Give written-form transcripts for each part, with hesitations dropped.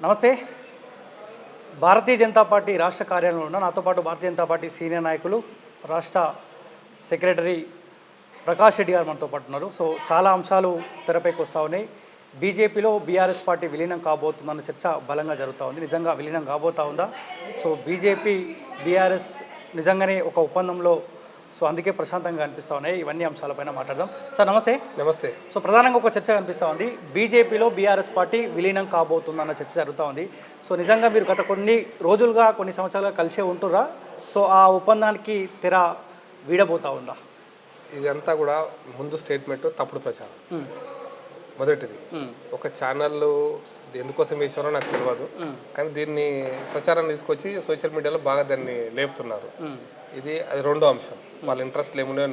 నమస్తే. భారతీయ జనతా పార్టీ రాష్ట్ర కార్యాలయంలో ఉన్న నాతో పాటు భారతీయ జనతా పార్టీ సీనియర్ నాయకులు రాష్ట్ర సెక్రటరీ ప్రకాష్ రెడ్డి గారు మనతో పాటు ఉన్నారు. సో చాలా అంశాలు తెరపైకి వస్తూ ఉన్నాయి. బీజేపీలో బీఆర్ఎస్ పార్టీ విలీనం కాబోతుందన్న చర్చ బలంగా జరుగుతూ ఉంది. నిజంగా విలీనం కాబోతా ఉందా? సో బీజేపీ బీఆర్ఎస్ నిజంగానే ఒక ఒప్పందంలో సో అందుకే ప్రశాంతంగా కనిపిస్తూ ఉన్నాయి. ఇవన్నీ అంశాలపైన మాట్లాడదాం. సార్ నమస్తే. నమస్తే. సో ప్రధానంగా ఒక చర్చ కనిపిస్తూ ఉంది. బీజేపీలో బీఆర్ఎస్ పార్టీ విలీనం కాబోతుందన్న చర్చ జరుగుతూ ఉంది. సో నిజంగా మీరు గత కొన్ని రోజులుగా కొన్ని సంవత్సరాలుగా కలిసే ఉంటురా? సో ఆ ఒప్పందానికి తెర వీడబోతా ఉందా? ఇదంతా కూడా ముందు స్టేట్మెంట్ తప్పుడు ప్రచారం. మొదటిది ఒక ఛానల్ ఎందుకోసం వేసారో నాకు తెలియదు, కానీ దీన్ని ప్రచారం తీసుకొచ్చి సోషల్ మీడియాలో బాగా దాన్ని లేపుతున్నారు. అది రెండో అంశం. వాళ్ళ ఇంట్రెస్ట్లు ఏమున్నాయో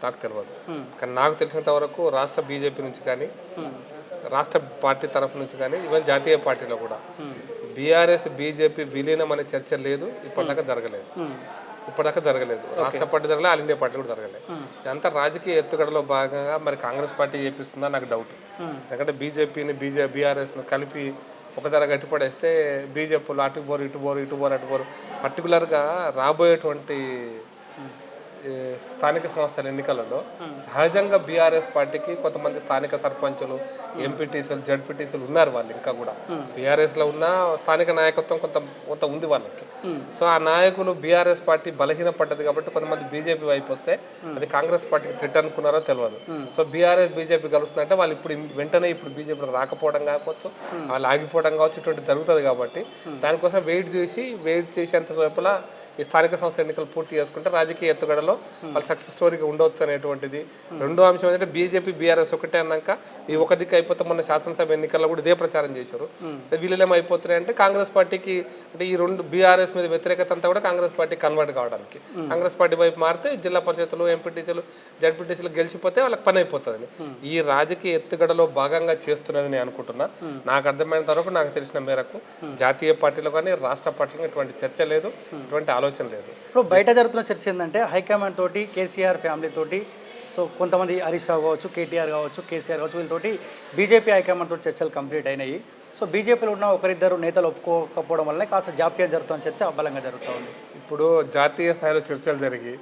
నాకు తెలియదు, కానీ నాకు తెలిసినంత వరకు రాష్ట్ర బీజేపీ నుంచి కానీ రాష్ట్ర పార్టీ తరఫు నుంచి కానీ ఈవెన్ జాతీయ పార్టీలో కూడా బీఆర్ఎస్ బీజేపీ విలీనం అనే చర్చ లేదు, ఇప్పటిదాకా జరగలేదు. రాష్ట్ర పార్టీ జరగలేదు, ఆల్ ఇండియా పార్టీ కూడా జరగలేదు. ఇదంతా రాజకీయ ఎత్తుగడలో భాగంగా మరి కాంగ్రెస్ పార్టీ చేపిస్తుందా నాకు డౌట్. ఎందుకంటే బీజేపీని బీఆర్ఎస్ను కలిపి ఒక ధర గట్టిపడేస్తే బీజేపీలో అటు పోరు పర్టికులర్గా రాబోయేటువంటి స్థానిక సంస్థల ఎన్నికలలో సహజంగా బీఆర్ఎస్ పార్టీకి కొంతమంది స్థానిక సర్పంచులు, ఎంపీటీసీలు, జడ్పీటీసీలు ఉన్నారు. వాళ్ళు ఇంకా కూడా బీఆర్ఎస్లో ఉన్న స్థానిక నాయకత్వం కొంత ఉంది వాళ్ళకి. సో ఆ నాయకులు బీఆర్ఎస్ పార్టీ బలహీనపడ్డది కాబట్టి కొంతమంది బీజేపీ వైపు వస్తే అది కాంగ్రెస్ పార్టీకి థ్రెట్ అనుకున్నారో తెలియదు. సో బీఆర్ఎస్ బీజేపీ కలుస్తుందంటే వాళ్ళు వెంటనే బీజేపీలో రాకపోవడం కావచ్చు, వాళ్ళు ఆగిపోవడం కావచ్చు, ఇటువంటి జరుగుతుంది. కాబట్టి దానికోసం వెయిట్ చేసేంత సేపులా ఈ స్థానిక సంస్థ ఎన్నికలు పూర్తి చేసుకుంటే రాజకీయ ఎత్తుగడలో వాళ్ళు సక్సెస్ స్టోరీగా ఉండవచ్చు అనేటువంటిది. రెండో అంశం ఏంటంటే బీజేపీ బీఆర్ఎస్ ఒకటే అన్నాక ఈ ఒక దిక్కు అయిపోతే మొన్న శాసనసభ ఎన్నికల్లో కూడా ఇదే ప్రచారం చేశారు. వీళ్ళేం అయిపోతున్నాయంటే కాంగ్రెస్ పార్టీకి అంటే ఈ రెండు బీఆర్ఎస్ మీద వ్యతిరేకత అంతా కూడా కాంగ్రెస్ పార్టీ కన్వర్ట్ కావడానికి, కాంగ్రెస్ పార్టీ వైపు మారితే జిల్లా పరిషత్తులు, ఎంపీటీసీలు, జడ్పీటీసీలు గెలిచిపోతే వాళ్ళకి పని అయిపోతుంది. ఈ రాజకీయ ఎత్తుగడలో భాగంగా చేస్తున్నది నేను అనుకుంటున్నా. నాకు అర్థమైనంత వరకు, నాకు తెలిసిన మేరకు జాతీయ పార్టీలో కానీ రాష్ట్ర పార్టీలో ఇటువంటి చర్చ లేదు, ఇటువంటి ఆలోచన లేదు. ఇప్పుడు బయట జరుగుతున్న చర్చ ఏంటంటే హైకమాండ్ తోటి, కేసీఆర్ ఫ్యామిలీ తోటి, సో కొంతమంది హరీష్ రావు కావచ్చు, కేటీఆర్ కావచ్చు, కేసీఆర్ కావచ్చు, వీళ్ళతోటి బీజేపీ హైకమాండ్ తోటి చర్చలు కంప్లీట్ అయినాయి. సో బీజేపీలో ఉన్న ఒకరిద్దరు నేతలు ఒప్పుకోకపోవడం వల్లనే కాస్త జాప్యం జరుగుతున్న చర్చ బలంగా జరుగుతూ ఉంది. ఇప్పుడు జాతీయ స్థాయిలో చర్చలు జరిగి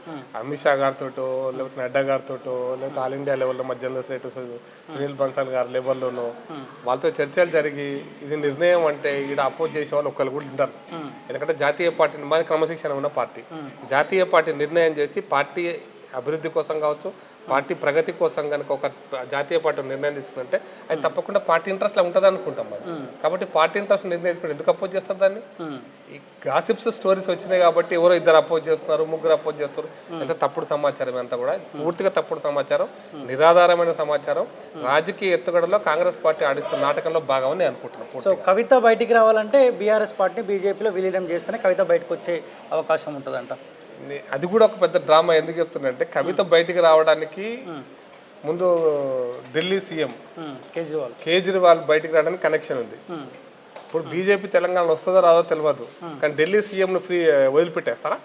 అమిత్ షా గారితో, లేకపోతే నడ్డా గారితో, లేకపోతే ఆల్ ఇండియా లెవెల్లో మధ్యంతర శ్రేటు సునీల్ బన్సాల్ గారి లెవెల్లోనూ వాళ్ళతో చర్చలు జరిగి ఇది నిర్ణయం అంటే ఇక్కడ అపోజ్ చేసే వాళ్ళు ఒకళ్ళు కూడా ఉంటారు. ఎందుకంటే జాతీయ పార్టీ మాది క్రమశిక్షణ ఉన్న పార్టీ. జాతీయ పార్టీ నిర్ణయం చేసి పార్టీ అభివృద్ధి కోసం కావచ్చు, పార్టీ ప్రగతి కోసం కనుక ఒక జాతీయ పార్టీ నిర్ణయం తీసుకుంటే అది తప్పకుండా పార్టీ ఇంట్రెస్ట్లో ఉంటుంది అనుకుంటాం మరి. కాబట్టి పార్టీ ఇంట్రెస్ట్ నిర్ణయం తీసుకుంటే ఎందుకు అపోజ్ చేస్తారు దాన్ని? ఈ గాసిప్స్ స్టోరీస్ వచ్చినాయి కాబట్టి ఎవరో ఇద్దరు అపోజ్ చేస్తున్నారు, ముగ్గురు అపోజ్ చేస్తారు. అంటే తప్పుడు సమాచారం అంతా కూడా పూర్తిగా తప్పుడు సమాచారం, నిరాధారమైన సమాచారం. రాజకీయ ఎత్తుగడలో కాంగ్రెస్ పార్టీ ఆడిస్తున్న నాటకంలో భాగమని నేను అనుకుంటున్నాను. సో కవిత బయటికి రావాలంటే బీఆర్ఎస్ పార్టీ బీజేపీలో విలీనం చేస్తేనే కవిత బయటకు వచ్చే అవకాశం ఉంటుందంట. అది కూడా ఒక పెద్ద డ్రామా. ఎందుకు చెప్తున్నా కవిత బయటికి రావడానికి ముందు ఢిల్లీ సీఎం కేజ్రీవాల్ బయటికి రావడానికి కనెక్షన్ ఉంది. ఇప్పుడు బీజేపీ తెలంగాణలో వస్తుందో రాదో తెలియదు, కానీ ఢిల్లీ సీఎంను వదిలిపెట్టేస్తారా?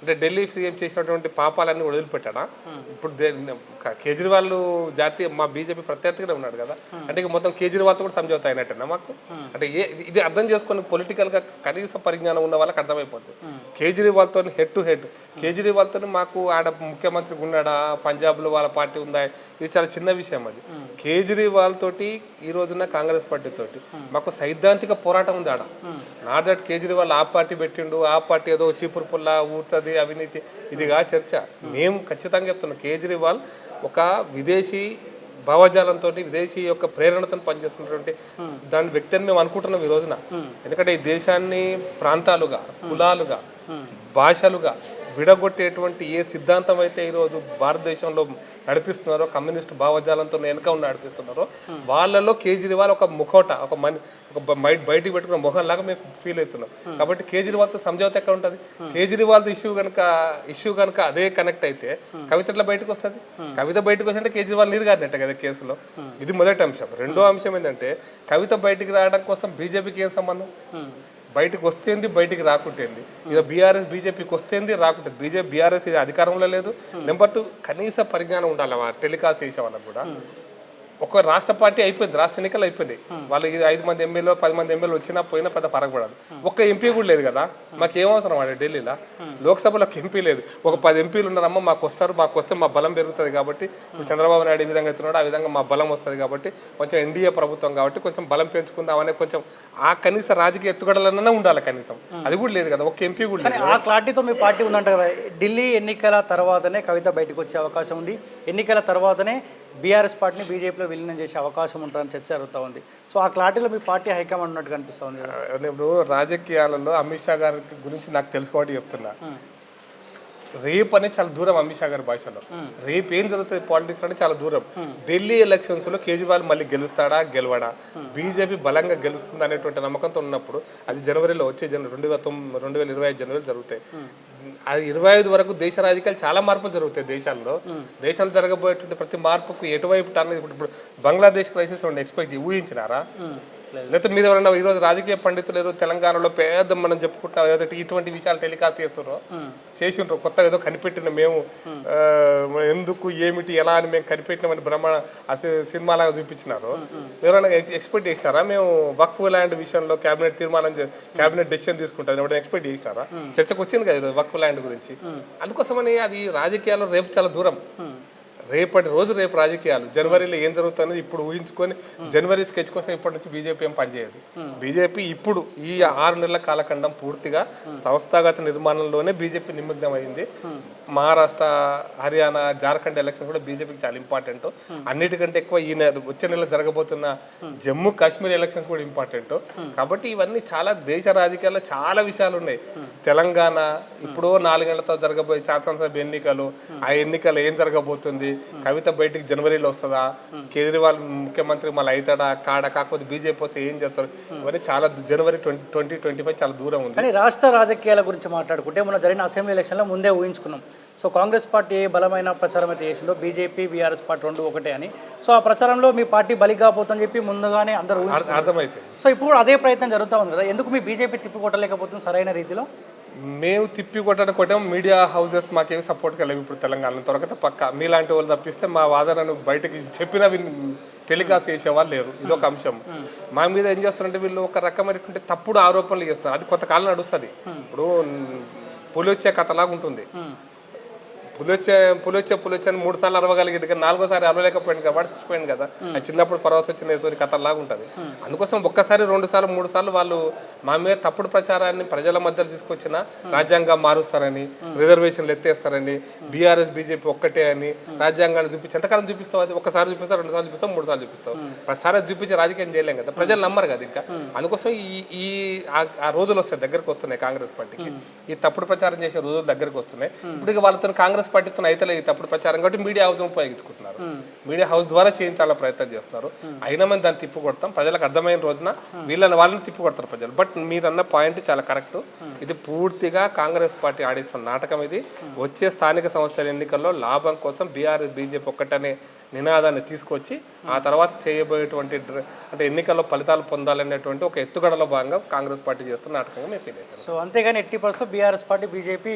అంటే ఢిల్లీ సీఎం చేసినటువంటి పాపాలన్నీ వదిలిపెట్టాడా? ఇప్పుడు కేజ్రీవాల్ మా బీజేపీ ప్రత్యర్థిగానే ఉన్నాడు కదా, అంటే ఇక మొత్తం కేజ్రీవాల్తో కూడా సమझौता అయినట్టేనా మాకు? అంటే ఇది అర్థం చేసుకొని పొలిటికల్గా కనీస పరిజ్ఞానం ఉన్న వాళ్ళకి అర్థమైపోతుంది. కేజ్రీవాల్తో హెడ్ టు హెడ్, కేజ్రీవాల్తో మాకు ఆడ ముఖ్యమంత్రి ఉన్నాడా, పంజాబ్లో వాళ్ళ పార్టీ ఉందా, ఇది చాలా చిన్న విషయం. అది కేజ్రీవాల్ తోటి ఈ రోజున కాంగ్రెస్ పార్టీ తోటి మాకు సైద్ధాంతిక పోరాటం ఉంది ఆడ. నా దట్ కేజ్రీవాల్ ఆ పార్టీ పెట్టిండు, ఆ పార్టీ ఏదో చీపురు పుల్ల ఊరుతుంది, అవినీతి, ఇదిగా చర్చ. మేము ఖచ్చితంగా చెప్తున్నాం, కేజ్రీవాల్ ఒక విదేశీ భావజాలంతో, విదేశీ యొక్క ప్రేరణతో పనిచేస్తున్నటువంటి దాని వ్యక్తి అని మేము అనుకుంటున్నాం ఈ రోజున. ఎందుకంటే ఈ దేశాన్ని ప్రాంతాలుగా, కులాలుగా, భాషలుగా విడగొట్టేటువంటి ఏ సిద్ధాంతం అయితే ఈరోజు భారతదేశంలో నడిపిస్తున్నారో, కమ్యూనిస్ట్ భావజాలంతో వెనుక నడిపిస్తున్నారో, వాళ్ళలో కేజ్రీవాల్ ఒక ముఖోట, ఒక బయటికి పెట్టుకున్న మొహంలాగా మేము ఫీల్ అవుతున్నాం. కాబట్టి కేజ్రీవాల్తో సమझौता ఎక్కడ ఉంటుంది? కేజ్రీవాల్ ఇష్యూ కనుక అదే కనెక్ట్ అయితే కవిత బయటకు వస్తుంది. కవిత బయటకు వస్తుంటే కేజ్రీవాల్ నీరు గారినట్టే కదా కేసులో. ఇది మొదటి అంశం. రెండో అంశం ఏంటంటే కవిత బయటికి రావడం కోసం బీజేపీకి ఏం సంబంధం? బయటకు వస్తేంది, బయటికి రాకుంటేంది. ఇక బీఆర్ఎస్ బీజేపీకి వస్తేంది, రాకుంటుంది. బీఆర్ఎస్ ఇది అధికారంలో లేదు. నెంబర్ 2 కనీస పరిజ్ఞానం ఉండాలి టెలికాస్ట్ చేసే వాళ్ళకు కూడా. ఒక రాష్ట్ర పార్టీ అయిపోయింది, రాష్ట్ర ఎన్నికలు అయిపోయినాయి. వాళ్ళకి 5 మంది ఎమ్మెల్యే 10 మంది ఎమ్మెల్యే వచ్చినా పోయినా పెద్ద ఫరక పడదు. ఒక్క ఎంపీ కూడా లేదు కదా, మాకు ఏమవసరం అండి ఢిల్లీలో. లోక్సభలో ఒక ఎంపీ లేదు, ఒక 10 ఎంపీలు ఉన్నారమ్మా, మాకు వస్తే మా బలం పెరుగుతుంది కాబట్టి. ఇప్పుడు చంద్రబాబు నాయుడు ఈ విధంగా ఎత్తున్నాడు, ఆ విధంగా మా బలం వస్తుంది కాబట్టి, కొంచెం ఎన్డీఏ ప్రభుత్వం కాబట్టి కొంచెం బలం పెంచుకుందామనే కొంచెం ఆ కనీస రాజకీయ ఎత్తుగడలన్నా ఉండాలి కనీసం. అది కూడా లేదు కదా, ఒక్క ఎంపీ కూడా లేదు. ఆ క్లారిటీతో మీ పార్టీ ఉందంట కదా. ఢిల్లీ ఎన్నికల తర్వాతనే కవిత బయటకు వచ్చే అవకాశం ఉంది, ఎన్నికల తర్వాతనే బీఆర్ఎస్ పార్టీని బీజేపీలో విలీనం చేసే అవకాశం ఉంటుందని చర్చ జరుగుతూ ఉంది. సో ఆ క్లారిటీలో మీ పార్టీ హైకమాండ్ ఉన్నట్టు కనిపిస్తుంది. ఇప్పుడు రాజకీయాలలో అమిత్ షా గారి గురించి నాకు తెలుసుకోవడం చెప్తున్నా. రేపు అనేది చాలా దూరం అమిత్ షా గారి భాషలో. రేపు ఏం జరుగుతుంది పాలిటిక్స్ అంటే చాలా దూరం. ఢిల్లీ ఎలక్షన్స్ లో కేజ్రీవాల్ మళ్ళీ గెలుస్తాడా గెలవడా, బీజేపీ బలంగా గెలుస్తుంది అనేటువంటి నమ్మకంతో ఉన్నప్పుడు అది జనవరిలో వచ్చే 2025 జనవరి జరుగుతాయి. అది 25 వరకు దేశ రాజకీయాలు చాలా మార్పులు జరుగుతాయి దేశాల్లో. దేశాలు జరగబోయేటువంటి ప్రతి మార్పుకు ఎటువైపు ఇప్పుడు బంగ్లాదేశ్ క్రైసిస్ ఎక్స్పెక్ట్ ఊహించినారా? లేకపోతే మీరు ఎవరైనా ఈరోజు రాజకీయ పండితులు ఏదో తెలంగాణలో పేద మనం చెప్పుకుంటాం ఏదో ఇటువంటి విషయాలు టెలికాస్ట్ చేస్తున్నారో చేసి ఉంటారు. కొత్తగా ఏదో కనిపెట్టిన మేము ఎందుకు ఏమిటి ఎలా అని మేము కనిపెట్టినామని బ్రహ్మ సినిమాలాగా చూపించినారు. ఎవరైనా ఎక్స్పెక్ట్ చేసినారా మేము వక్ఫ్ ల్యాండ్ విషయంలో క్యాబినెట్ డెసిషన్ తీసుకుంటారు ఎవరైనా ఎక్స్పెక్ట్ చేసినారా? చర్చకు వచ్చింది కదా వక్ఫ్ ల్యాండ్ గురించి. అందుకోసమని అది రాజకీయాల్లో రేపు చాలా దూరం. రేపు రాజకీయాలు జనవరిలో ఏం జరుగుతుందో ఇప్పుడు ఊహించుకొని జనవరి స్కెచ్ కోసం ఇప్పటి నుంచి బీజేపీ ఏం పనిచేయదు. బీజేపీ ఇప్పుడు ఈ 6 నెలల కాలఖండం పూర్తిగా సంస్థాగత నిర్మాణంలోనే బీజేపీ నిమగ్నం అయింది. మహారాష్ట్ర, హర్యానా, జార్ఖండ్ ఎలక్షన్ కూడా బీజేపీకి చాలా ఇంపార్టెంట్. అన్నిటికంటే ఎక్కువ వచ్చే నెల జరగబోతున్న జమ్మూ కాశ్మీర్ ఎలక్షన్స్ కూడా ఇంపార్టెంట్. కాబట్టి ఇవన్నీ చాలా దేశ రాజకీయాల్లో చాలా విషయాలు ఉన్నాయి. తెలంగాణ ఇప్పుడు 4 నెలలతో జరగబోయే శాసనసభ ఎన్నికలు, ఆ ఎన్నికలు ఏం జరగబోతుంది, కవిత బయటికి జనవరిలో వస్తుందా, కేజ్రీవాల్ ముఖ్యమంత్రి మళ్ళీ అవుతాడా కాడా, కాకపోతే బీజేపీ వస్తే ఏం చేస్తారు, ఇవన్నీ చాలా జనవరి 2025 చాలా దూరం ఉంది. కానీ రాష్ట్ర రాజకీయాల గురించి మాట్లాడుకుంటే మొన్న జరిగిన అసెంబ్లీ ఎలక్షన్లో ముందే ఊహించుకున్నాం. సో కాంగ్రెస్ పార్టీ ఏ బలమైన ప్రచారం అయితే చేసిందో బీజేపీ బీఆర్ఎస్ పార్టీ రెండు ఒకటే అని. సో ఆ ప్రచారంలో మీ పార్టీ బలి కాబోతుందని చెప్పి ముందుగానే అందరూ అర్థమైపోయింది. సో ఇప్పుడు అదే ప్రయత్నం జరుగుతూ ఉంది కదా, ఎందుకు మీ బీజేపీ తిప్పి కొట్టలేకపోతుంది సరైన రీతిలో? మేము తిప్పి కొట్టాం. మీడియా హౌసెస్ మాకేమి సపోర్ట్గా లేవు ఇప్పుడు తెలంగాణలో. త్వరగా పక్క మీలాంటి వాళ్ళు తప్పిస్తే మా వాదనను బయటకి చెప్పినా టెలికాస్ట్ చేసేవాళ్ళు లేరు. ఇదొక అంశం. మా మీద ఏం చేస్తారంటే వీళ్ళు ఒక రకమైనటువంటి తప్పుడు ఆరోపణలు చేస్తారు. అది కొంతకాలం నడుస్తుంది. ఇప్పుడు పులి వచ్చే కథలాగా ఉంటుంది. పులొచ్చే అని 3 సార్లు అరవగలిగేది కానీ 4వ సారి అరవలేకపోయింది కదా, మర్చిపోయింది కదా. అది చిన్నప్పుడు పర్వత వచ్చిన సోరి కథలాగా ఉంటుంది. అందుకోసం ఒక్కసారి 2 సార్లు 3 సార్లు వాళ్ళు మా మీద తప్పుడు ప్రచారాన్ని ప్రజల మధ్యలో తీసుకొచ్చిన రాజ్యాంగం మారుస్తారని, రిజర్వేషన్లు ఎత్తేస్తారని, బీఆర్ఎస్ బీజేపీ ఒక్కటే అని రాజ్యాంగాన్ని చూపించి ఎంతకాలం చూపిస్తావు? అది ఒకసారి చూపిస్తావు, 2 సార్లు చూపిస్తావు, 3 సార్లు చూపిస్తావు. ప్రతిసారి చూపించి రాజకీయం చేయలేం కదా, ప్రజలు నమ్మరు కదా. ఇంకా అందుకోసం ఆ రోజులు వస్తాయి, దగ్గరకు వస్తున్నాయి కాంగ్రెస్ పార్టీకి. ఈ తప్పుడు ప్రచారం చేసే రోజులు దగ్గరకు వస్తున్నాయి. ఇప్పుడు వాళ్ళతో కాంగ్రెస్ పార్టీతో అయితే తప్పుడు ప్రచారం కాబట్టి మీడియా హౌస్ ఉపయోగించుకుంటున్నారు. మీడియా హౌస్ ద్వారా చేయించాల ప్రయత్నం చేస్తున్నారు. అయినా మేము దాన్ని తిప్పు కొడతాం. ప్రజలకు అర్థమైన రోజున వాళ్ళని తిప్పు కొడతారు ప్రజలు. బట్ మీరన్న పాయింట్ చాలా కరెక్ట్. ఇది పూర్తిగా కాంగ్రెస్ పార్టీ ఆడిస్తున్న నాటకం. ఇది వచ్చే స్థానిక సంస్థల ఎన్నికల్లో లాభం కోసం బీఆర్ఎస్ బీజేపీ ఒక్కటనే నినాదాన్ని తీసుకొచ్చి ఆ తర్వాత చేయబోయేటువంటి అంటే ఎన్నికల్లో ఫలితాలు పొందాలనేటువంటి ఒక ఎత్తుగడలో భాగంగా కాంగ్రెస్ పార్టీ చేస్తున్న నాటకంగా మేము ఫీల్ అవుతాం. సో అంతేగాని ఎట్టి పరిస్థితుల్లో బీఆర్ఎస్ పార్టీ బీజేపీ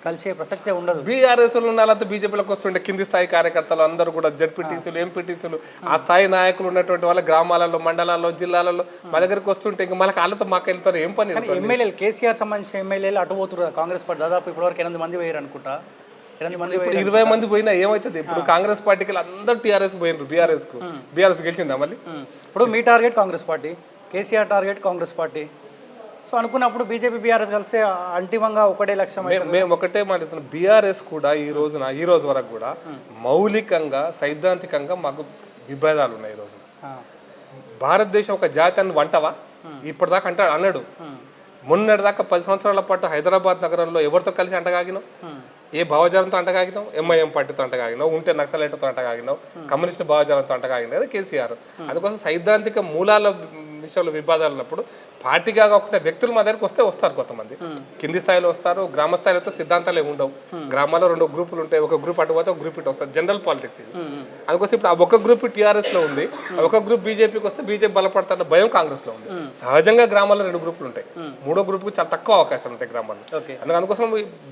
కలిసే ప్రసక్తే ఉండదు. బీఆర్ఎస్ వాళ్ళంతా బీజేపీలోకి వస్తుండే కింది స్థాయి కార్యకర్తలు అందరూ కూడా జడ్పీటీసీలు, ఎంపీటీసీలు, ఆ స్థాయి నాయకులు ఉన్నటువంటి వాళ్ళ గ్రామాలలో, మండలాల్లో, జిల్లాలలో మా దగ్గరికి వస్తుంటే ఇంకా మనకి వాళ్ళతో మాకు వెళ్తారు ఏం పని. ఎమ్మెల్యేలు కేసీఆర్ సంబంధించిన ఎమ్మెల్యేలు అటు పోతున్నారు కాంగ్రెస్ పార్టీ. దాదాపు ఇప్పటివరకు 8 మంది పోయారు అనుకుంటా. 8 మంది, ఇప్పుడు 20 మంది పోయినా ఏమవుతుంది? ఇప్పుడు కాంగ్రెస్ పార్టీకి అందరూ టీఆర్ఎస్ పోయినారు. బీఆర్ఎస్ గెలిచిందా మళ్ళీ? ఇప్పుడు మీ target Congress party, KCR target Congress party. So అనుకున్నప్పుడు బీజేపీ బీఆర్ఎస్ కలిసి అంతిమంగా ఒకటే లక్ష్యం. మేము ఒకటే మాట్లాడుతున్నాం. బీఆర్ఎస్ కూడా ఈ రోజు వరకు కూడా మౌలికంగా సైద్ధాంతికంగా మాకు విభేదాలు ఉన్నాయి. ఈ రోజున భారతదేశం ఒక జాతీయాన్ని వంటవా ఇప్పటిదాకా అన్నాడు. మొన్నటిదాకా 10 సంవత్సరాల పాటు హైదరాబాద్ నగరంలో ఎవరితో కలిసి అంటగాగినావు? ఏ భావజాలంతో అంటగాగినావు? ఎంఐఎం పార్టీతో అంటగాగినావు, ఉంటే నక్సలైట్తో అంటగాగినావు, కమ్యూనిస్ట్ భావజాలంతో అంటగాగినావు కేసీఆర్. అందుకోసం సైద్ధాంతిక మూలాల విషయంలో వివాదాలు ఉన్నప్పుడు పార్టీగా కాకుండా వ్యక్తులు మా దగ్గరకు వస్తారు కొంతమంది కింది స్థాయిలో వస్తారు, గ్రామ స్థాయిలో వస్తే సిద్ధాంతాలు ఏమి ఉండవు. గ్రామాల్లో 2 గ్రూపులు ఉంటాయి, ఒక గ్రూప్ అటు పోతే ఒక గ్రూప్ ఇటు వస్తారు, జనరల్ పాలిటిక్స్ ఇది. అందుకోసం ఇప్పుడు ఆ ఒక గ్రూప్ టీఆర్ఎస్ లో ఉంది, ఒక గ్రూప్ బీజేపీకి వస్తే బీజేపీ బలపడతారన్న భయం కాంగ్రెస్ లో ఉంది. సహజంగా గ్రామాల్లో 2 గ్రూపులు ఉంటాయి, 3వ గ్రూప్ చాలా తక్కువ అవకాశాలు ఉంటాయి గ్రామాల్లో. అందుకోసం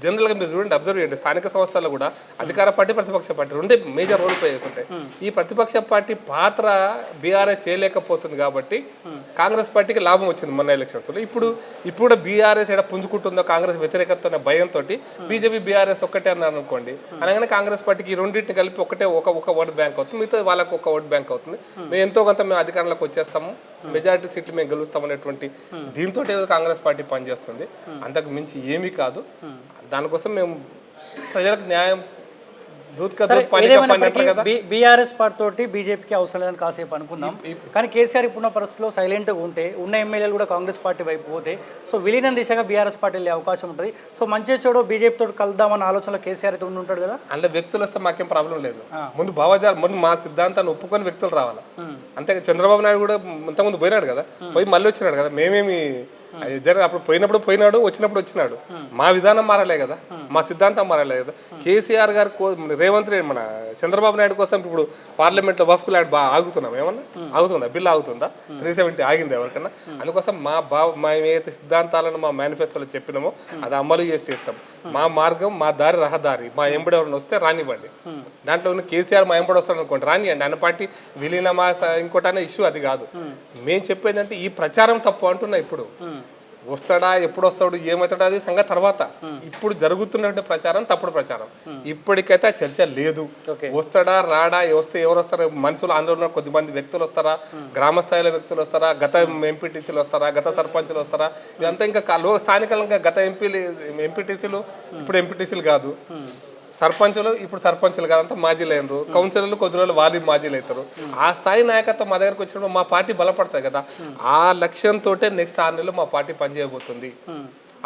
జనరల్ గా మీరు చూడండి, అబ్జర్వ్ చేయండి, స్థానిక సంస్థల్లో కూడా అధికార పార్టీ ప్రతిపక్ష పార్టీ 2 మేజర్ రోల్ ప్లే చేస్తుంటాయి. ఈ ప్రతిపక్ష పార్టీ పాత్ర బీఆర్ఎస్ చేయలేకపోతుంది కాబట్టి కాంగ్రెస్ పార్టీకి లాభం వచ్చింది మొన్న ఎలక్షన్స్ లో. ఇప్పుడు బీఆర్ఎస్ ఎక్కడ పుంజుకుంటుందో కాంగ్రెస్ వ్యతిరేకత అనే భయంతో బీజేపీ బీఆర్ఎస్ ఒక్కటే అన్నారు అనుకోండి, అనగానే కాంగ్రెస్ పార్టీకి ఈ రెండింటిని కలిపి ఒక ఓట్ బ్యాంక్ అవుతుంది, మిగతా వాళ్ళకి ఒక ఓట్ బ్యాంక్ అవుతుంది. మేము ఎంతో కొంత మేము అధికారంలోకి వచ్చేస్తాము, మెజారిటీ సీట్లు మేము గెలుస్తాం అనేటువంటి దీంతో కాంగ్రెస్ పార్టీ పనిచేస్తుంది. అంతకు మించి ఏమీ కాదు. దానికోసం మేము ప్రజలకు న్యాయం బీఆర్ఎస్ పార్టీ తోటి బీజేపీకి అవసరం లేదని కాసేపు అనుకుందాం, కానీ కేసీఆర్ ఇప్పుడున్న పరిస్థితిలో సైలెంట్గా ఉంటే ఉన్న ఎమ్మెల్యేలు కూడా కాంగ్రెస్ పార్టీ వైపు పోతే సో విలీనం దిశగా బీఆర్ఎస్ పార్టీ వెళ్ళే అవకాశం ఉంటుంది. సో మంచి చెడు బీజేపీ తోటి కలుద్దామన్న ఆలోచనలో కేసీఆర్ అయితే ఉంటాడు కదా. అంటే వ్యక్తులు వస్తే మాకేం ప్రాబ్లం లేదు, ముందు భావజాలు మా సిద్ధాంతాన్ని ఒప్పుకొని వ్యక్తులు రావాలి. అంతే చంద్రబాబు నాయుడు కూడా ఇంతకుముందు పోయినాడు కదా, పోయి మళ్ళీ వచ్చినాడు కదా. మేమేమి అప్పుడు వచ్చినప్పుడు వచ్చినాడు, మా విధానం మారలే కదా, మా సిద్ధాంతం మారలే కదా. కేసీఆర్ గారు రేవంత్ రెడ్డి మన చంద్రబాబు నాయుడు కోసం ఇప్పుడు పార్లమెంట్ లో వఫ్ ల్యాండ్ బాగా ఆగుతున్నాం, ఏమన్నా ఆగుతుందా, బిల్లు ఆగుతుందా, 370 ఆగింది ఎవరికన్నా. అందుకోసం మా ఏదైతే సిద్ధాంతాలను మా మేనిఫెస్టోలో చెప్పినామో అది అమలు చేసి చేస్తాం. మా మార్గం, మా దారి రహదారి, మా ఎంబడి ఎవరైనా వస్తే రానివ్వండి. దాంట్లో ఉన్న కేసీఆర్ మా ఎంబడి వస్తాడు అనుకోండి, రానివ్వండి. అన్న పార్టీ విలీనమా ఇంకోటనే ఇష్యూ అది కాదు. మేము చెప్పేదంటే ఈ ప్రచారం తప్పు అంటున్నా. ఇప్పుడు వస్తాడా, ఎప్పుడు వస్తాడు, ఏమవుతాడు అది సంగతి తర్వాత. ఇప్పుడు జరుగుతున్నటువంటి ప్రచారం తప్పుడు ప్రచారం. ఇప్పటికైతే ఆ చర్చ లేదు. వస్తాడా రాడా, వస్తే ఎవరు వస్తారా, మనుషులు ఆందోళన కొద్దిమంది వ్యక్తులు వస్తారా, గ్రామ స్థాయిలో వ్యక్తులు వస్తారా, గత ఎంపీటీసీలు వస్తారా, గత సర్పంచులు వస్తారా, ఇదంతా ఇంకా స్థానికంగా గత ఎంపీటీసీలు ఇప్పుడు ఎంపీటీసీలు కాదు, సర్పంచులు ఇప్పుడు సర్పంచులు కాదంతా మాజీలు అయినరు, కౌన్సిలర్లు కొద్ది రోజులు వాళ్ళు మాజీలు అవుతారు. ఆ స్థాయి నాయకత్వం మా దగ్గరకు వచ్చినప్పుడు మా పార్టీ బలపడతాయి కదా. ఆ లక్ష్యంతో నెక్స్ట్ 6 నెలలు మా పార్టీ పనిచేయబోతుంది.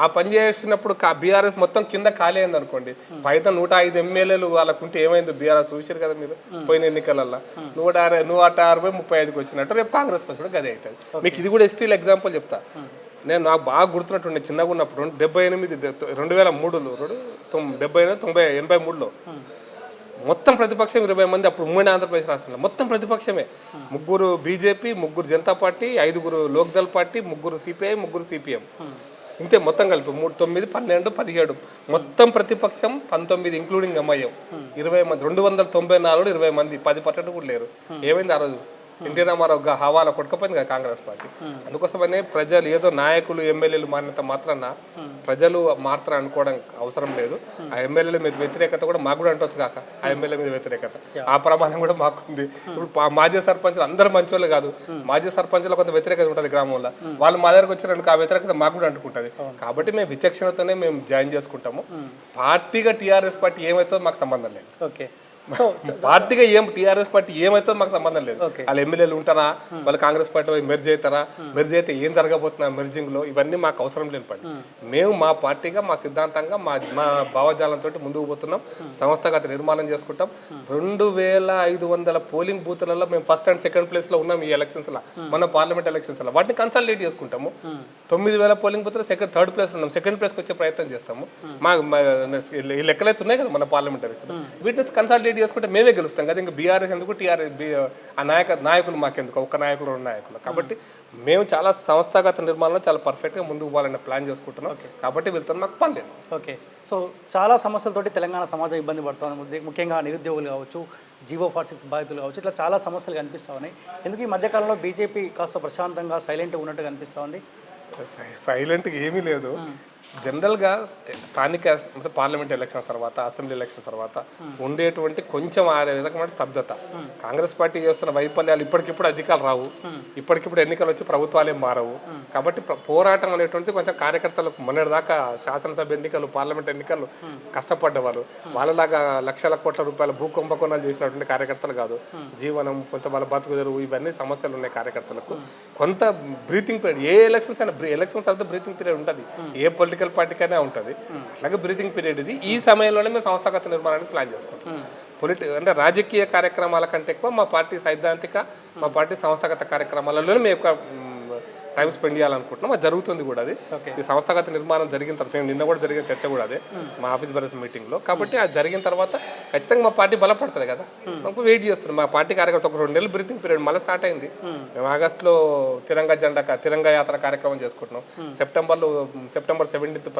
ఆ పని చేసినప్పుడు బీఆర్ఎస్ మొత్తం కింద ఖాళీ అయింది అనుకోండి, పైన 105 ఎమ్మెల్యేలు వాళ్ళకుంటే ఏమైంది బీఆర్ఎస్ చూసారు కదా మీరు పోయిన ఎన్నికలలో. 160 35కి వచ్చినట్టు రేపు కాంగ్రెస్ పార్టీ కూడా గదే అవుతుంది. మీకు ఇది కూడా ఎస్టీల్ ఎగ్జాంపుల్ చెప్తా. నాకు బాగా గుర్తున్నట్టుండే చిన్నగా ఉన్నప్పుడు 2003లో 83లో మొత్తం ప్రతిపక్షం 20 మంది. అప్పుడు ఉమ్మడి ఆంధ్రప్రదేశ్ రాష్ట్రంలో మొత్తం ప్రతిపక్షమే. 3 BJP, 3 Janata party, 5 Lok Dal party, 3 CPI, 3 CPM, ఇంతే మొత్తం కలిపి 3, 9, 12, 17 మొత్తం ప్రతిపక్షం 19 ఇంక్లూడింగ్ ఎంఐఎం 20 మంది. 294 20 మంది, 10% కూడా లేరు. ఏమైంది ఆ రోజు? ఎన్టీ రామారావు హవాలా కొట్టుకపోయింది కదా కాంగ్రెస్ పార్టీ. అందుకోసమనే ప్రజలు ఏదో నాయకులు ఎమ్మెల్యేలు మారినంత మాత్రాన ప్రజలు మాత్రం అనుకోవడం అవసరం లేదు. ఆ ఎమ్మెల్యేల మీద వ్యతిరేకత కూడా మాకు కూడా అంటొచ్చు కాక, ఆ ఎమ్మెల్యే మీద వ్యతిరేకత ఆ ప్రమాదం కూడా మాకుంది. ఇప్పుడు మాజీ సర్పంచులు అందరూ మంచోళ్ళు కాదు, మాజీ సర్పంచులు కొంత వ్యతిరేకత ఉంటుంది గ్రామంలో, వాళ్ళు మా దగ్గరకు వచ్చినాక ఆ వ్యతిరేకత మాకు కూడా అంటుకుంటుంది. కాబట్టి మేము విచక్షణతోనే మేము జాయిన్ చేసుకుంటాము. పార్టీగా టీఆర్ఎస్ పార్టీ ఏమైతుందో మాకు సంబంధం లేదు. ఓకే, పార్టీగా టీఆర్ఎస్ పార్టీ ఏమైతే మాకు సంబంధం లేదు. వాళ్ళ ఎమ్మెల్యేలు ఉంటారా, వాళ్ళు కాంగ్రెస్ పార్టీలో మెర్జ్ అవుతారా, మెర్జ్ అయితే ఏం జరగబోతున్నా మెర్జింగ్ లో, ఇవన్నీ మాకు అవసరం లేని పని. మేము మా పార్టీగా మా సిద్ధాంతంగా మా భావజాలంతో ముందుకు పోతున్నాం. సంస్థగత నిర్మాణం చేసుకుంటాం. 2500 పోలింగ్ బూత్లలో మేము ఫస్ట్ అండ్ సెకండ్ ప్లేస్ లో ఉన్నాం ఈ ఎలక్షన్స్ లో, మన పార్లమెంట్ ఎలక్షన్స్ లో. వాటిని కన్సల్టేట్ చేసుకుంటాము. 9000 పోలింగ్ బూత్లో థర్డ్ ప్లేస్ ఉన్నాం, సెకండ్ ప్లేస్కి వచ్చే ప్రయత్నం చేస్తాము. ఈ లెక్కలైతే ఉన్నాయి కదా మన పార్లమెంట్ ఎలక్షన్, వీటిని కన్సల్టేట్ చేసుకుంటే మేమే గెలుస్తాం కదా. ఇంకా బీఆర్ఎస్ ఎందుకు, టీఆర్ఎస్ ఆ నాయకులు మాకెందుకు, ఒక్క నాయకులు 2 నాయకులు. కాబట్టి మేము చాలా సంస్థాగత నిర్మాణంలో చాలా పర్ఫెక్ట్గా ముందుకు పోవాలని ప్లాన్ చేసుకుంటున్నాం. కాబట్టి వెళ్తాం, మాకు పని లేదు. ఓకే, సో చాలా సమస్యలతోటి తెలంగాణ సమాజం ఇబ్బంది పడుతుంది. ముఖ్యంగా నిరుద్యోగులు కావచ్చు, జీవో 46 బాధితులు కావచ్చు, ఇట్లా చాలా సమస్యలు కనిపిస్తూ ఉన్నాయి. ఎందుకు ఈ మధ్యకాలంలో బీజేపీ కాస్త ప్రశాంతంగా సైలెంట్గా ఉన్నట్టు కనిపిస్తూ ఉంది? సైలెంట్గా ఏమీ లేదు. జనరల్గా స్థానిక అంటే పార్లమెంట్ ఎలక్షన్ తర్వాత, అసెంబ్లీ ఎలక్షన్ తర్వాత ఉండేటువంటి కొంచెం ఆ రకమైన స్తబ్దత, కాంగ్రెస్ పార్టీ చేస్తున్న వైఫల్యాలు, ఇప్పటికిప్పుడు అధికారులు రావు, ఇప్పటికిప్పుడు ఎన్నికలు వచ్చి ప్రభుత్వాలే మారవు. కాబట్టి పోరాటం అనేటువంటిది కొంచెం కార్యకర్తలకు మొన్నటిదాకా శాసనసభ ఎన్నికలు, పార్లమెంట్ ఎన్నికలు కష్టపడ్డవాళ్ళు, వాళ్ళలాగా లక్షల కోట్ల రూపాయల భూ కుంభకోణాలు చేసినటువంటి కార్యకర్తలు కాదు. జీవనం, కొంత వాళ్ళ బతుకుదెరువు, ఇవన్నీ సమస్యలు ఉన్నాయి కార్యకర్తలకు. కొంత బ్రీతింగ్ పీరియడ్, ఏ ఎలక్షన్స్ అయినా ఎలక్షన్స్ తర్వాత బ్రీతింగ్ పీరియడ్ ఉంటుంది, ఏ పొలిటికల్ పార్టీకైనా ఉంటుంది. అట్లాగే బ్రీతింగ్ పీరియడ్ ఇది. ఈ సమయంలోనే మేము సంస్థాగత నిర్మాణానికి ప్లాన్ చేసుకుంటాం. అంటే రాజకీయ కార్యక్రమాల కంటే ఎక్కువ మా పార్టీ సైద్ధాంతిక, మా పార్టీ సంస్థాగత కార్యక్రమాలలోనే మేము టైం స్పెండ్ చేయాలనుకుంటున్నాం. అది జరుగుతుంది కూడా. అది ఈ సంస్థాగత నిర్మాణం జరిగిన తర్వాత మేము నిన్న కూడా జరిగిన చర్చ కూడా అదే మా ఆఫీస్ బరస్ మీటింగ్లో. కాబట్టి అది జరిగిన తర్వాత ఖచ్చితంగా మా పార్టీ బలపడుతుంది కదా, మాకు వెయిట్ చేస్తున్నాం. మా పార్టీ కార్యకర్త ఒక 2 నెలలు బ్రీతింగ్ పీరియడ్ మళ్ళీ స్టార్ట్ అయింది. మేము ఆగస్టులో తిరంగా యాత్ర కార్యక్రమం చేసుకుంటున్నాం. సెప్టెంబర్ 17th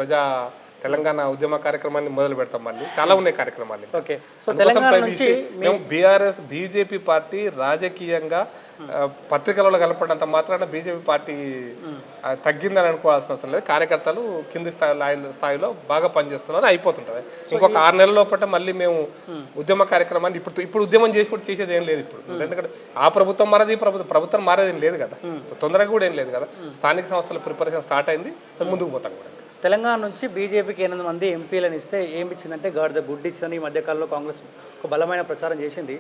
తెలంగాణ ఉద్యమ కార్యక్రమాన్ని మొదలు పెడతాం. మళ్ళీ చాలా ఉన్నాయి కార్యక్రమాలు. మేము బీజేపీ పార్టీ రాజకీయంగా పత్రికలలో కలపడంత మాత్రాన బీజేపీ పార్టీ తగ్గిందని అనుకోవాల్సిన అవసరం లేదు. కార్యకర్తలు కింది స్థాయిలో బాగా పనిచేస్తున్నారు, అయిపోతుంటుంది. ఇంకొక 6 నెలల లోపల మళ్ళీ మేము ఉద్యమ కార్యక్రమాన్ని ఇప్పుడు ఉద్యమం చేసి కూడా చేసేది ఏం లేదు ఇప్పుడు. ఎందుకంటే ఆ ప్రభుత్వం మారేది, ఈ ప్రభుత్వం మారేది ఏం లేదు కదా, తొందరగా కూడా ఏం లేదు కదా. స్థానిక సంస్థల ప్రిపరేషన్ స్టార్ట్ అయింది, ముందుకు పోతాం కూడా. తెలంగాణ నుంచి బీజేపీకి 8 మంది ఎంపీలను ఇస్తే ఏమి ఇచ్చిందంటే గాడిద గుడ్డి ఇచ్చిందని ఈ మధ్యకాలంలో కాంగ్రెస్ ఒక బలమైన ప్రచారం చేసింది.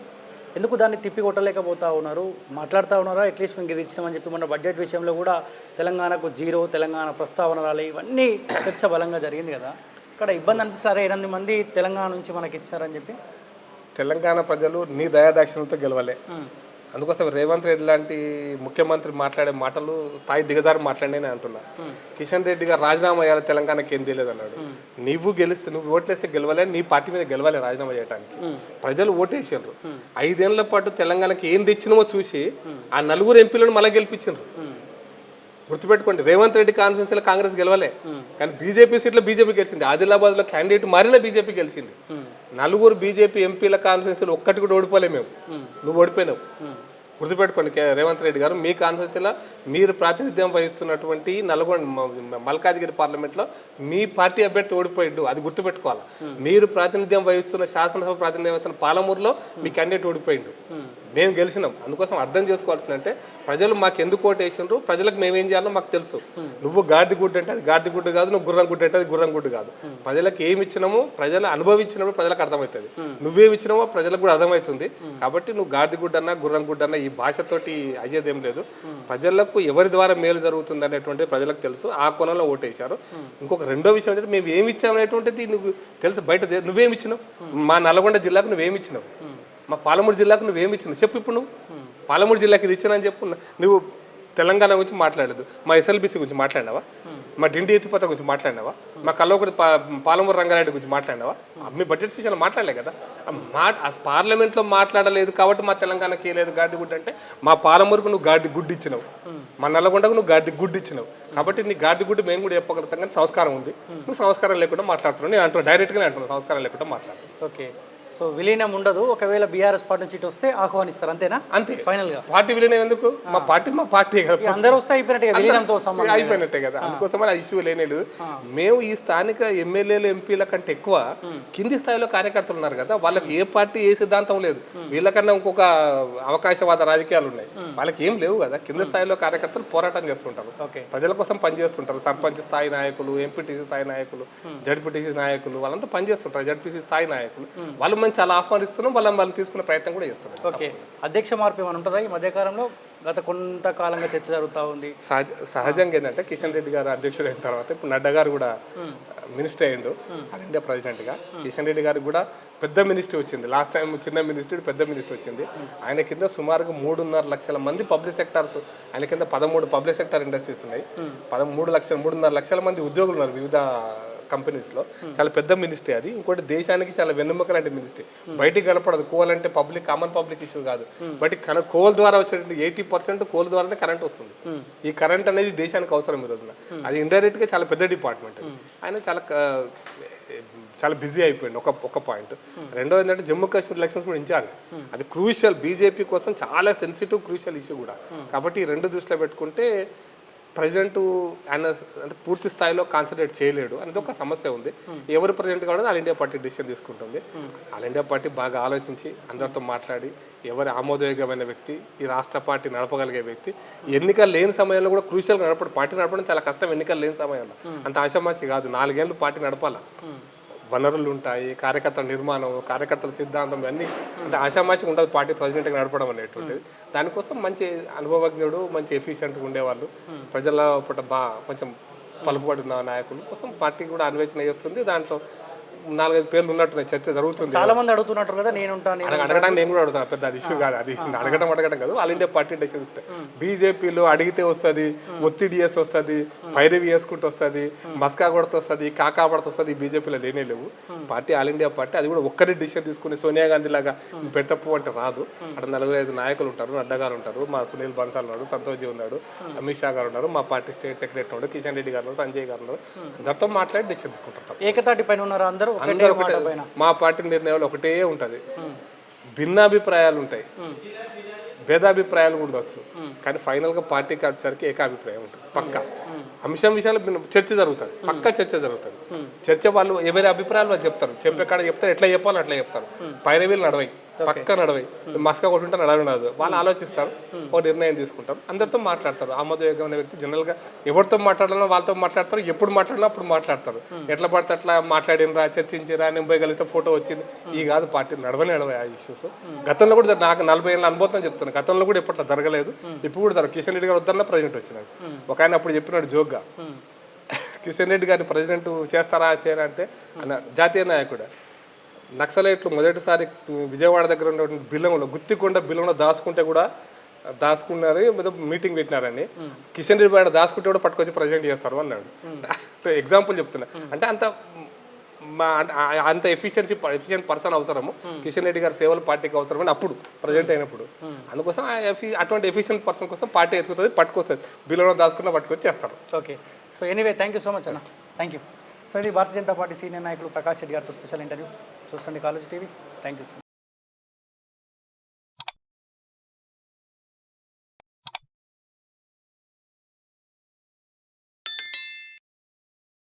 ఎందుకు దాన్ని తిప్పికొట్టలేకపోతా ఉన్నారు, మాట్లాడుతూ ఉన్నారా? అట్లీస్ట్ మేము ఇది ఇచ్చినామని చెప్పి మొన్న బడ్జెట్ విషయంలో కూడా తెలంగాణకు 0 తెలంగాణ ప్రస్తావన రాలి, ఇవన్నీ చర్చ బలంగా జరిగింది కదా. ఇక్కడ ఇబ్బంది అనిపిస్తారా 8 మంది తెలంగాణ నుంచి మనకి ఇచ్చారని చెప్పి? తెలంగాణ ప్రజలు నీ దయాదాక్షిణ్యంతో గెలవలే. అందుకోసం రేవంత్ రెడ్డి లాంటి ముఖ్యమంత్రి మాట్లాడే మాటలు స్థాయి దిగజారి మాట్లాడే అంటున్నా. కిషన్ రెడ్డి గారు రాజీనామా చేయాలి, తెలంగాణకి ఏం తెలియదు అన్నాడు. నువ్వు ఓట్లేస్తే గెలవలే, నీ పార్టీ మీద గెలవాలి రాజీనామా చేయడానికి. ప్రజలు ఓటేసారు. 5 ఏళ్ల పాటు తెలంగాణకి ఏం తెచ్చినామో చూసి ఆ 4 ఎంపీలను మళ్ళీ గెలిపించారు. గుర్తుపెట్టుకోండి, రేవంత్ రెడ్డి కాన్స్టిట్యూన్సీలో కాంగ్రెస్ గెలవలే, కానీ బీజేపీ సీట్లో బీజేపీ గెలిచింది. ఆదిలాబాద్లో క్యాండిడేట్ మారిన బీజేపీ గెలిచింది. 4 బీజేపీ ఎంపీల కాన్స్టిట్యూన్సీలో ఒక్కటి కూడా ఓడిపోలే మేము. నువ్వు ఓడిపోయినావు. గుర్తుపెట్టుకోండి, రేవంత్ రెడ్డి గారు మీ కాన్స్టిట్యూన్సీలో మీరు ప్రాతినిధ్యం వహిస్తున్నటువంటి మల్కాజ్గిరి పార్లమెంట్లో మీ పార్టీ అభ్యర్థి ఓడిపోయిండు, అది గుర్తుపెట్టుకోవాలి. మీరు ప్రాతినిధ్యం వహిస్తున్న శాసనసభ ప్రాతినిధ్యం వహిస్తున్న పాలమూరులో మీ క్యాండిడేట్ ఓడిపోయిండు, మేము గెలిచినాం. అందుకోసం అర్థం చేసుకోవాల్సిందంటే ప్రజలు మాకు ఎందుకు ఓటేసినారు, ప్రజలకు మేమేం చేయాలో మాకు తెలుసు. నువ్వు గాడిద గుడ్డు అంటే అది గాడిద గుడ్డు కాదు, నువ్వు గుర్రం గుడ్డు అంటే అది గుర్రం గుడ్డు కాదు. ప్రజలకు ఏమి ఇచ్చినామో ప్రజలు అనుభవించినప్పుడు ప్రజలకు అర్థమవుతుంది. నువ్వేమి ఇచ్చినామో ప్రజలకు కూడా అర్థమవుతుంది. కాబట్టి నువ్వు గాడిద గుడ్డు అన్నా గుర్రం గుడ్డు అన్నా ఈ భాషతోటి అయ్యేదేం లేదు. ప్రజలకు ఎవరి ద్వారా మేలు జరుగుతుంది అనేటువంటిది ప్రజలకు తెలుసు. ఆ కోణంలో ఓటేశారు. ఇంకొక రెండో విషయం ఏంటంటే మేము ఏమి ఇచ్చామనేటువంటిది నువ్వు తెలుసు. బయట నువ్వేమి ఇచ్చినావు, మా నల్గొండ జిల్లాకు నువ్వేమి ఇచ్చినావు, మా పాలమూరు జిల్లాకు నువ్వేమి ఇచ్చినావు చెప్పు. ఇప్పుడు నువ్వు పాలమూరు జిల్లాకి ఇది ఇచ్చినా అని చెప్పు. నువ్వు తెలంగాణ గురించి మాట్లాడదు, మా ఎస్ఎల్బీసీ గురించి మాట్లాడినావా, మా డిండి ఎత్తిపోత గురించి మాట్లాడినావా, మా కల్వకుడి పాలమూరు రంగారెడ్డి గురించి మాట్లాడినావా? మీ బడ్జెట్ సెషన్లో మాట్లాడలే కదా. పార్లమెంట్లో మాట్లాడలేదు కాబట్టి మా తెలంగాణకి లేదు గాడి గుడ్డు అంటే, మా పాలమూరుకు నువ్వు గాడి గుడ్డు ఇచ్చినావు, మా నల్లగొండకు నువ్వు గాడి గుడ్డు ఇచ్చినావు. కాబట్టి నీ గాడి గుడ్డు మేము కూడా చెప్పగలుగుతాం, కానీ సంస్కారం ఉంది. నువ్వు సంస్కారం లేకుండా మాట్లాడుతున్నావు. నేను అంటున్నాను, డైరెక్ట్గానే అంటున్నాను, సంస్కారం లేకుండా మాట్లాడుతున్నాను. ఓకే, సో విలీనం ఉండదు. ఒకవేళ బీఆర్ఎస్ పార్టీ నుంచి ఇటు వస్తే ఆహ్వానిస్తారు, అంతేనా? అంతే. ఫైనల్ గా పార్టీ విలీనం ఎందుకు? మా పార్టీ కదా, అందరూ వస్తే అయిపోయినట్టే, విలీనంతో అయిపోయినట్టే కదా. అందుకోసం ఆ ఇష్యూ లేనేలేదు. మేము ఈ స్థానిక ఎమ్మెల్యేలు ఎంపీల కంటే ఎక్కువ కింది స్థాయిలో కార్యకర్తలు ఉన్నారు కదా, వాళ్ళకి ఏ పార్టీ ఏ సిద్ధాంతం లేదు. వీళ్ళకన్నా ఇంకొక అవకాశవాద రాజకీయాలు ఉన్నాయి, వాళ్ళకి ఏం లేవు కదా. కింది స్థాయిలో కార్యకర్తలు పోరాటం చేస్తుంటారు, ప్రజల కోసం పనిచేస్తుంటారు. సర్పంచ్ స్థాయి నాయకులు, ఎంపీటీసీ స్థాయి నాయకులు, జడ్పీటీసీ నాయకులు, వాళ్ళంతా పనిచేస్తుంటారు. జడ్పీసీ స్థాయి నాయకులు వాళ్ళు మంచి చాలా ఆహ్వానిస్తున్నాం, వాళ్ళు తీసుకునే ప్రయత్నం కూడా చేస్తున్నాం. ఓకే, అధ్యక్ష మార్పు ఏమైనా ఉంటుందా ఈ మధ్యకాలంలో? గత కొంతకాలంగా చర్చ జరుగుతూ ఉంది. సహజంగా ఏంటంటే కిషన్ రెడ్డి గారు అధ్యక్షుడు అయిన తర్వాత ఇప్పుడు నడ్డా గారు కూడా మినిస్టర్ అయ్యిండు, ఆల్ ఇండియా ప్రెసిడెంట్గా. కిషన్ రెడ్డి గారికి కూడా పెద్ద మినిస్ట్రీ వచ్చింది. లాస్ట్ టైం చిన్న మినిస్ట్రీ, పెద్ద మినిస్ట్రీ వచ్చింది. ఆయన కింద సుమారుగా 3.5 లక్షల మంది పబ్లిక్ సెక్టార్స్, ఆయన కింద 13 పబ్లిక్ సెక్టార్ ఇండస్ట్రీస్ ఉన్నాయి. 3.5 లక్షల మంది ఉద్యోగులు ఉన్నారు వివిధ కంపెనీస్లో. చాలా పెద్ద మినిస్ట్రీ అది. ఇంకోటి దేశానికి చాలా వెన్నెముక లాంటి మినిస్ట్రీ. బయటికి కనపడదు. కోల్ అంటే కామన్ పబ్లిక్ ఇష్యూ కాదు. బట్ కోల్ ద్వారా వచ్చేటువంటి 80% కోల్ ద్వారానే కరెంట్ వస్తుంది. ఈ కరెంట్ అనేది దేశానికి అవసరం ఈ రోజున. అది ఇండైరెక్ట్గా చాలా పెద్ద డిపార్ట్మెంట్. ఆయన చాలా బిజీ అయిపోయింది. ఒక పాయింట్. రెండో ఏంటంటే జమ్మూ కాశ్మీర్ ఎలక్షన్స్ కూడా ఇన్ఛార్జ్. అది క్రూషియల్, బీజేపీ కోసం చాలా సెన్సిటివ్ క్రూషియల్ ఇష్యూ కూడా. కాబట్టి ఈ రెండు దృష్టిలో పెట్టుకుంటే ప్రెసిడెంట్ ఆయన అంటే పూర్తి స్థాయిలో కాన్సన్ట్రేట్ చేయలేడు అనేది ఒక సమస్య ఉంది. ఎవరు ప్రెసిడెంట్ కావడం ఆల్ ఇండియా పార్టీ డిసిషన్ తీసుకుంటుంది. ఆల్ ఇండియా పార్టీ బాగా ఆలోచించి అందరితో మాట్లాడి ఎవరి ఆమోదయోగ్యమైన వ్యక్తి, ఈ రాష్ట్ర పార్టీ నడపగలిగే వ్యక్తి, ఎన్నికలు లేని సమయంలో కూడా క్రూషియల్గా పార్టీ నడపడం చాలా కష్టం. ఎన్నికలు లేని సమయంలో అంత ఆశామాషి కాదు. 4 ఏళ్ళు పార్టీ నడపాల. వనరులు ఉంటాయి, కార్యకర్తల నిర్మాణం, కార్యకర్తల సిద్ధాంతం, ఇవన్నీ అంటే ఆశామాషిగా ఉండదు పార్టీ ప్రెసిడెంట్గా నడపడం అనేటువంటిది. దానికోసం మంచి అనుభవజ్ఞుడు, మంచి ఎఫిషియెంట్గా ఉండేవాళ్ళు, ప్రజల పూట కొంచెం పలుకుబడి ఉన్న నాయకుల కోసం పార్టీ కూడా అన్వేషణ చేస్తుంది. దాంట్లో 4-5 పేర్లు ఉన్నట్టున్నాయి, చర్చ జరుగుతుంది. చాలా మంది అడుగుతున్నట్టు కదా, నేనుంటాను అడగడానికి నేను కూడా అడుగుతాను, పెద్ద అది ఇష్యూ కాదు అది. అడగడం కాదు, ఆల్ ఇండియా పార్టీ డెసిషన్ ఉంటాయి. బీజేపీలో అడిగితే వస్తుంది, ఒత్తిడి వేసి వస్తుంది, పైరవి వేసుకుంటూ వస్తుంది, మస్కా కొడుతూ వస్తుంది, కాకా పడుతూ వస్తుంది. బీజేపీలో లేనే లేవు. పార్టీ ఆల్ ఇండియా పార్టీ, అది కూడా ఒక్కరి డిసిషన్ తీసుకుని సోనియా గాంధీ లాగా పెట్టప్పు అంటే రాదు. అక్కడ 4-5 నాయకులు ఉంటారు, నడ్డా గారు ఉంటారు, మా సునీల్ బన్సాల్ ఉన్నాడు, సంతోష్ జీ ఉన్నాడు, అమిత్ షా గారు ఉన్నారు, మా పార్టీ స్టేట్ సెక్రటరీ ఉన్నాడు, కిషన్ రెడ్డి గారు, సంజయ్ గారు ఉన్నారు. అందరితో మాట్లాడి డిసిషన్ తీసుకుంటారు. ఏకతాటి పైన ఉన్నారు అందరూ, అందరూ మా పార్టీ నిర్ణయాలు ఒకటే ఉంటుంది. భిన్నాభిప్రాయాలు ఉంటాయి, భేదాభిప్రాయాలు ఉండవచ్చు, కానీ ఫైనల్గా పార్టీకి వచ్చరికి ఏకాభిప్రాయం ఉంటుంది. పక్కా అంశం విషయాలు చర్చ జరుగుతుంది, పక్కా చర్చ జరుగుతుంది. చర్చ వాళ్ళు ఎవరి అభిప్రాయాలు వాళ్ళు చెప్తారు, చెప్పే కాడ చెప్తారు, ఎట్లా చెప్పాలో అట్లా చెప్తారు. పైరవీలు నడవై, పక్క నడవై, మస్కా కొట్టుంటే నడవదు. వాళ్ళు ఆలోచిస్తారు, ఒక నిర్ణయం తీసుకుంటారు, అందరితో మాట్లాడతారు. ఆమోదయోగమైన వ్యక్తి జనరల్గా ఎవరితో మాట్లాడాలో వాళ్ళతో మాట్లాడతారు, ఎప్పుడు మాట్లాడాలో అప్పుడు మాట్లాడతారు. ఎట్లా పడితే అట్లా మాట్లాడినరా, చర్చించిరా, నేను పోయగలిగితే ఫోటో వచ్చింది, ఈ కాదు పార్టీ నడవై ఆ ఇష్యూస్. గతంలో కూడా నాకు 40 ఏళ్ళ అనుభవం చెప్తాను, గతంలో కూడా ఎప్పట్లో జరగలేదు, ఇప్పుడు కూడా జరగదు. కిషన్ రెడ్డి గారు వద్దన్న ప్రెసిడెంట్ వచ్చినాడు. ఒక ఆయన అప్పుడు చెప్పినాడు జోక్గా, కిషన్ రెడ్డి గారిని ప్రెసిడెంట్ చేస్తారా చేయరా అంటే, అన్న జాతీయ నాయకుడు నక్సలైట్లు మొదటిసారి విజయవాడ దగ్గర ఉన్న బిల్లంలో, గుత్తికొండ బిల్లంలో దాచుకున్నారు, మీటింగ్ పెట్టినారని. కిషన్ రెడ్డి గారు దాచుకుంటే కూడా పట్టుకొచ్చి ప్రెసిడెంట్ చేస్తారు అన్నాడు. ఎగ్జాంపుల్ చెప్తున్నా. అంటే అంత ఎఫిషియెంట్ పర్సన్ అవసరము, కిషన్ రెడ్డి గారి సేవలు పార్టీకి అవసరమని అప్పుడు ప్రెసిడెంట్ అయినప్పుడు. అందుకోసం అటువంటి ఎఫిషియెంట్ పర్సన్ కోసం పార్టీ ఎత్తుకుతుంది, పట్టుకొస్తుంది, బిల్లులో దాచుకున్న పట్టుకొచ్చి చేస్తారు. Okay, so anyway thank you so much అన్న, థ్యాంక్ యూ. సో ఇది భారతీయ జనతా పార్టీ సీనియర్ నాయకులు ప్రకాష్ రెడ్డి గారితో స్పెషల్ ఇంటర్వ్యూ. చూడండి college TV. Thank you so much.